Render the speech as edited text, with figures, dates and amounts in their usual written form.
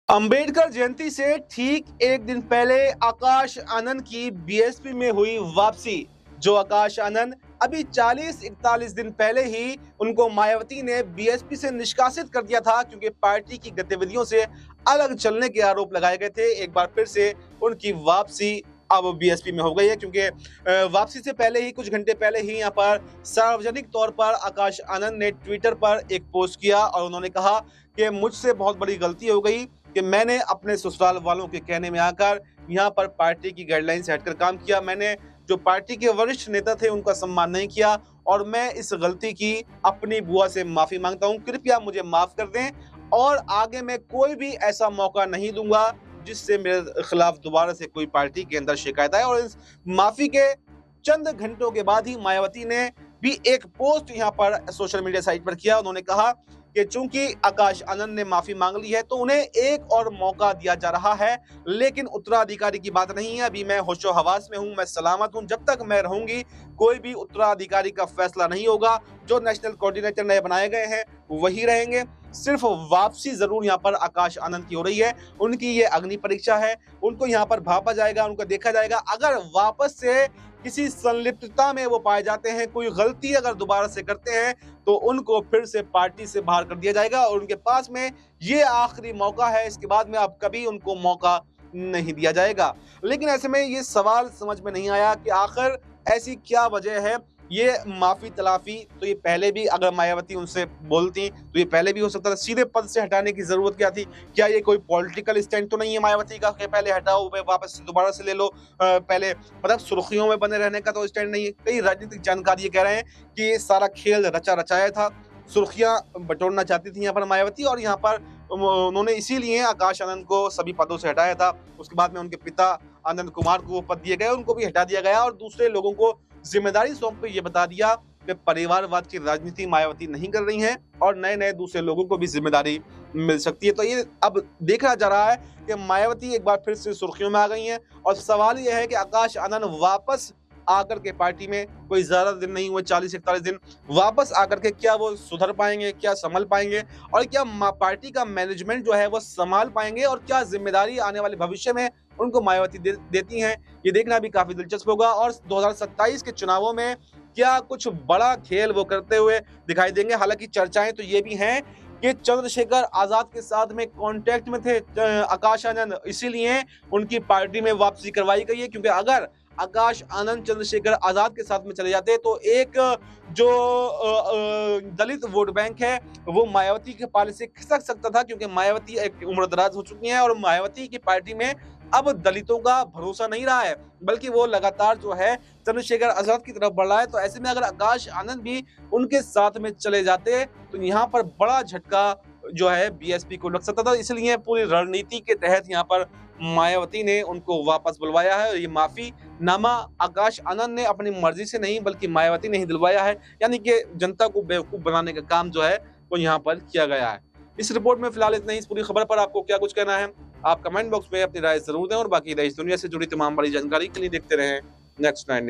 अंबेडकर जयंती से ठीक एक दिन पहले आकाश आनंद की बीएसपी में हुई वापसी। जो आकाश आनंद अभी 40-41 दिन पहले ही उनको मायावती ने बीएसपी से निष्कासित कर दिया था, क्योंकि पार्टी की गतिविधियों से अलग चलने के आरोप लगाए गए थे। एक बार फिर से उनकी वापसी अब बीएसपी में हो गई है, क्योंकि वापसी से पहले ही कुछ घंटे पहले ही यहाँ पर सार्वजनिक तौर पर आकाश आनंद ने ट्विटर पर एक पोस्ट किया और उन्होंने कहा कि मुझसे बहुत बड़ी गलती हो गई कि मैंने अपने ससुराल वालों के कहने में आकर यहाँ पर पार्टी की गाइडलाइन से हटकर काम किया। मैंने जो पार्टी के वरिष्ठ नेता थे उनका सम्मान नहीं किया और मैं इस गलती की अपनी बुआ से माफी मांगता हूँ। कृपया मुझे माफ कर दें और आगे मैं कोई भी ऐसा मौका नहीं दूंगा जिससे मेरे खिलाफ दोबारा से कोई पार्टी के अंदर शिकायत आए। और इस माफी के चंद घंटों के बाद ही मायावती ने भी एक पोस्ट यहाँ पर सोशल मीडिया साइट पर किया। उन्होंने कहा कि चूंकि आकाश आनंद ने माफी मांग ली है तो उन्हें एक और मौका दिया जा रहा है, लेकिन उत्तराधिकारी की बात नहीं है। अभी मैं होशो हवास में हूं, मैं सलामत हूं। जब तक मैं रहूंगी कोई भी उत्तराधिकारी का फैसला नहीं होगा। जो नेशनल कोऑर्डिनेटर नए बनाए गए हैं वही रहेंगे। सिर्फ वापसी जरूर यहाँ पर आकाश आनंद की हो रही है। उनकी ये अग्नि परीक्षा है, उनको यहाँ पर भापा जाएगा, उनको देखा जाएगा। अगर वापस से किसी संलिप्तता में वो पाए जाते हैं, कोई गलती अगर दोबारा से करते हैं, तो उनको फिर से पार्टी से बाहर कर दिया जाएगा और उनके पास में ये आखिरी मौका है। इसके बाद में अब कभी उनको मौका नहीं दिया जाएगा। लेकिन ऐसे में ये सवाल समझ में नहीं आया कि आखिर ऐसी क्या वजह है। ये माफी तलाफी तो ये पहले भी अगर मायावती उनसे बोलती तो ये पहले भी हो सकता था। सीधे पद से हटाने की जरूरत क्या थी? क्या ये कोई पॉलिटिकल स्टैंड तो नहीं है मायावती का कि पहले हटाओ वापस से दोबारा से ले लो? पहले मतलब सुर्खियों में बने रहने का तो स्टैंड नहीं है। कई राजनीतिक जानकार ये कह रहे हैं कि ये सारा खेल रचा रचाया था, सुर्खियां बटोरना चाहती थी यहाँ पर मायावती और यहाँ पर उन्होंने इसीलिए आकाश आनंद को सभी पदों से हटाया था। उसके बाद में उनके पिता आनंद कुमार को पद दिए गए, उनको भी हटा दिया गया और दूसरे लोगों को जिम्मेदारी सौंप के ये बता दिया कि परिवारवाद की राजनीति मायावती नहीं कर रही हैं और नए नए दूसरे लोगों को भी जिम्मेदारी मिल सकती है। तो ये अब देखा जा रहा है कि मायावती एक बार फिर से सुर्खियों में आ गई हैं और सवाल ये है कि आकाश आनंद वापस आकर के पार्टी में कोई ज्यादा दिन नहीं हुए, 40-41 दिन, वापस आकर के क्या वो सुधर पाएंगे, क्या संभल पाएंगे और क्या पार्टी का मैनेजमेंट जो है वो संभाल पाएंगे और क्या जिम्मेदारी आने वाले भविष्य में उनको मायावती देती हैं, ये देखना भी काफी दिलचस्प होगा। और 2027 के चुनावों में क्या कुछ बड़ा खेल वो करते हुए दिखाई देंगे। हालांकि चर्चाएं तो ये भी हैं कि चंद्रशेखर आजाद के साथ में कांटेक्ट में थे आकाश आनंद, इसीलिए उनकी पार्टी में वापसी करवाई गई है। क्योंकि अगर आकाश आनंद चंद्रशेखर आजाद के साथ में चले जाते तो एक जो दलित वोट बैंक है वो मायावती के पाले से खिसक सकता था, क्योंकि मायावती एक उम्रदराज हो चुकी हैं और मायावती की पार्टी में अब दलितों का भरोसा नहीं रहा है, बल्कि वो लगातार जो है चंद्रशेखर आजाद की तरफ बढ़ रहा है। तो ऐसे में अगर आकाश आनंद भी उनके साथ में चले जाते तो यहाँ पर बड़ा झटका जो है बीएसपी को लग सकता था। इसलिए पूरी रणनीति के तहत यहाँ पर मायावती ने उनको वापस बुलवाया है और ये माफी नामा आकाश आनंद ने अपनी मर्जी से नहीं बल्कि मायावती ने ही दिलवाया है। यानी कि जनता को बेवकूफ बनाने का काम जो है वो यहाँ पर किया गया है। इस रिपोर्ट में फिलहाल इतना ही। इस पूरी खबर पर आपको क्या कुछ कहना है आप कमेंट बॉक्स में अपनी राय जरूर दें और बाकी देश दुनिया से जुड़ी तमाम बड़ी जानकारी के लिए देखते रहें नेक्स्ट 9 न्यूज़।